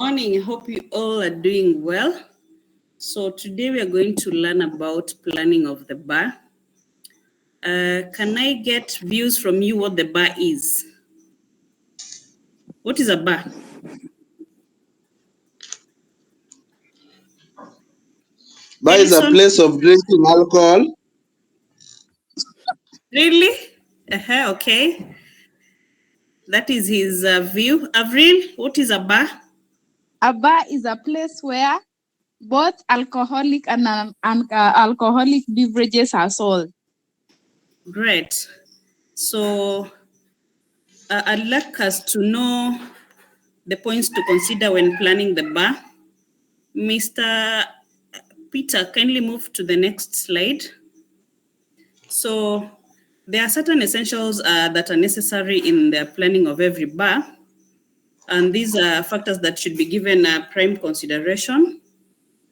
Morning. I hope you all are doing well. So today we are going to learn about planning of the bar. Can I get views from you what the bar is? What is a bar? Bar is a place of drinking alcohol. Really? Okay. That is his view. Avril, what is a bar? A bar is a place where both alcoholic and alcoholic beverages are sold. Great. So I'd like us to know the points to consider when planning the bar. Mr. Peter, kindly move to the next slide. So there are certain essentials that are necessary in the planning of every bar. And these are factors that should be given prime consideration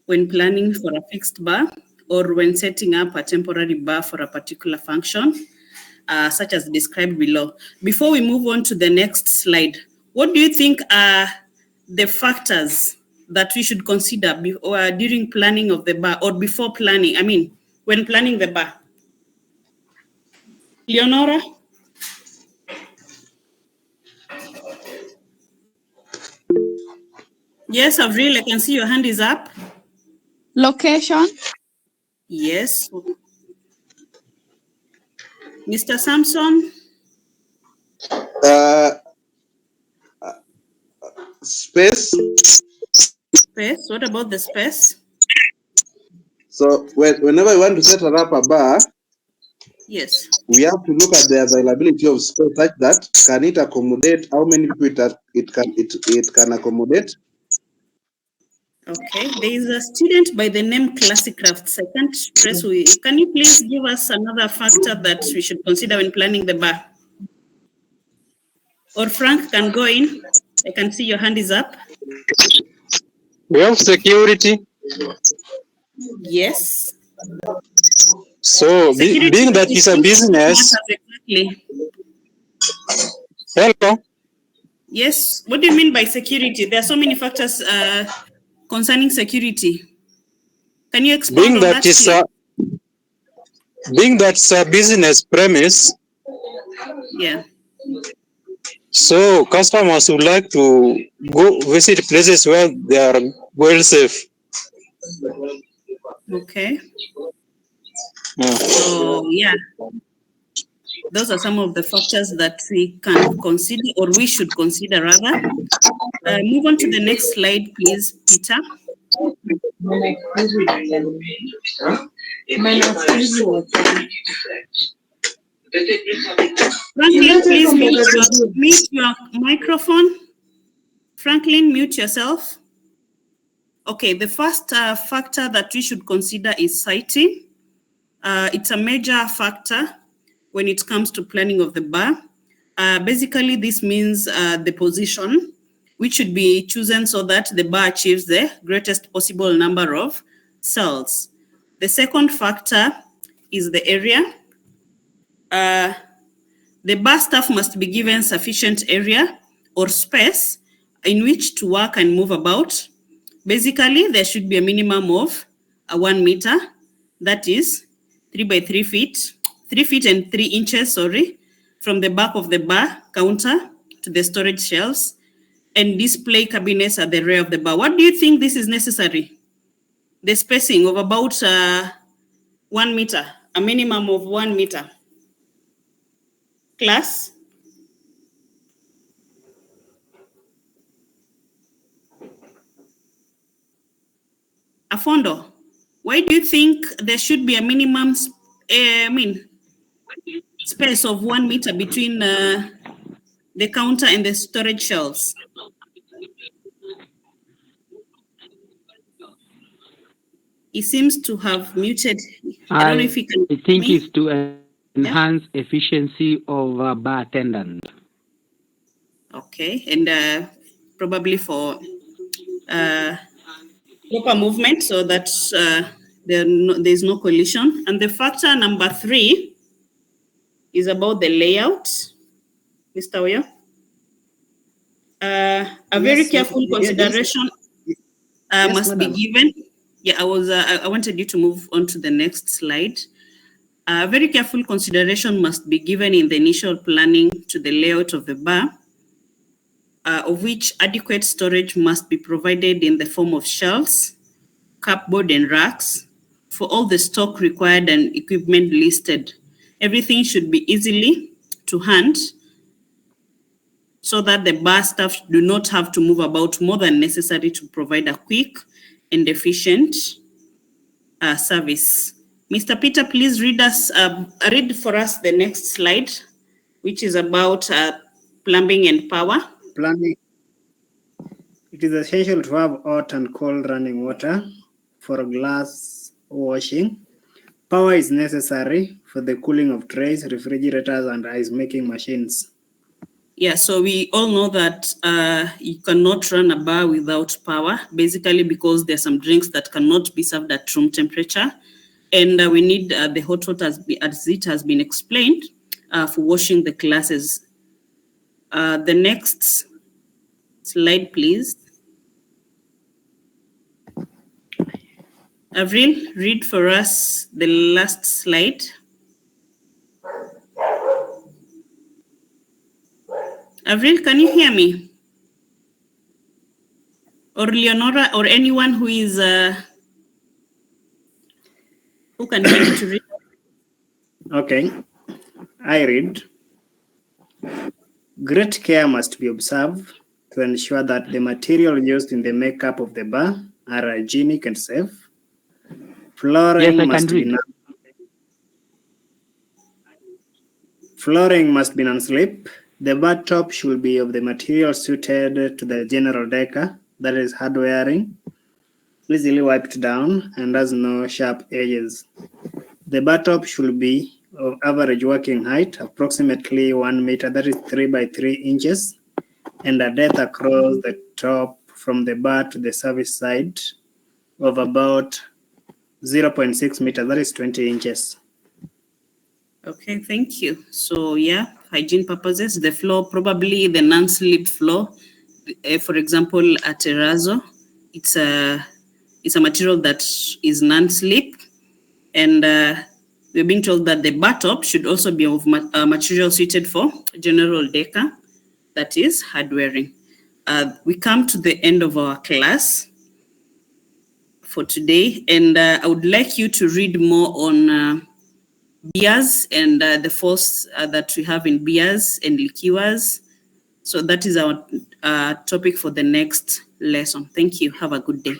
when planning for a fixed bar or when setting up a temporary bar for a particular function, such as described below. Before we move on to the next slide, what do you think are the factors that we should consider during planning of the bar or before planning? I mean, when planning the bar? Leonora? Yes, Avril, I can see your hand is up. Location. Yes. Mr. Samson? Space. Space. What about the space? So whenever we want to set up a bar, yes, we have to look at the availability of space such that can it accommodate how many people it can accommodate. Okay, there is a student by the name Classicrafts. I can't stress with. Can you please give us another factor that we should consider when planning the bar? Or Frank can go in. I can see your hand is up. We have security. Yes. So being that it's a business. Exactly. Hello. Yes. What do you mean by security? There are so many factors concerning security. Can you explain on that? Being that it's a business premise. Yeah. So customers would like to go visit places where they are well safe. Okay. So yeah, those are some of the factors that we can consider, or we should consider rather. Move on to the next slide, please, Peter. Franklin, please mute your microphone. Franklin, mute yourself. Okay, the first factor that we should consider is siting. It's a major factor when it comes to planning of the bar. Basically, this means the position, which should be chosen so that the bar achieves the greatest possible number of cells. The second factor is the area. The bar staff must be given sufficient area or space in which to work and move about. Basically, there should be a minimum of 1 meter, that is 3 by 3 feet, 3 feet and 3 inches, from the back of the bar counter to the storage shelves, and display cabinets at the rear of the bar. What do you think this is necessary? The spacing of about 1 meter, a minimum of 1 meter. Class? Afondo, why do you think there should be a minimum space of 1 meter between the counter and the storage shelves? He seems to have muted. I don't know if he can. I think it's to enhance efficiency of bar attendant. Okay, and probably for proper movement so that there's no collision. And the factor number 3 is about the layout. Mr. Oyo? A very careful consideration Yes, must madam. be given. Yeah, I wanted you to move on to the next slide. Very careful consideration must be given in the initial planning to the layout of the bar, of which adequate storage must be provided in the form of shelves, cupboard, and racks for all the stock required and equipment listed. Everything should be easily to hand so that the bar staff do not have to move about more than necessary to provide a quick and efficient service. Mr. Peter, please read for us the next slide, which is about plumbing and power. Plumbing. It is essential to have hot and cold running water for glass washing. Power is necessary for the cooling of trays, refrigerators, and ice making machines. Yeah, so we all know that you cannot run a bar without power, basically because there are some drinks that cannot be served at room temperature. And we need the hot water, as it has been explained, for washing the glasses. The next slide, please. Avril, read for us the last slide. Avril, can you hear me? Or Leonora, or anyone who is who can hear me to read? Okay, I read. Great care must be observed to ensure that the material used in the makeup of the bar are hygienic and safe. Flooring Yes, I must can be read. Flooring must be non-slip. The bar top should be of the material suited to the general decor, that is hard wearing, easily wiped down, and has no sharp edges. The bar top should be of average working height, approximately 1 meter, that is 3 by 3 inches, and a depth across the top from the bar to the service side of about 0.6 meters, that is 20 inches. Okay, thank you. So yeah, hygiene purposes, the floor, probably the non-slip floor, for example, a terrazzo, it's a material that is non-slip, and we're being told that the bar top should also be of material suited for general decor, that is hard wearing. We come to the end of our class for today, and I would like you to read more on beers and the force that we have in beers and liqueurs. So that is our topic for the next lesson. Thank you. Have a good day.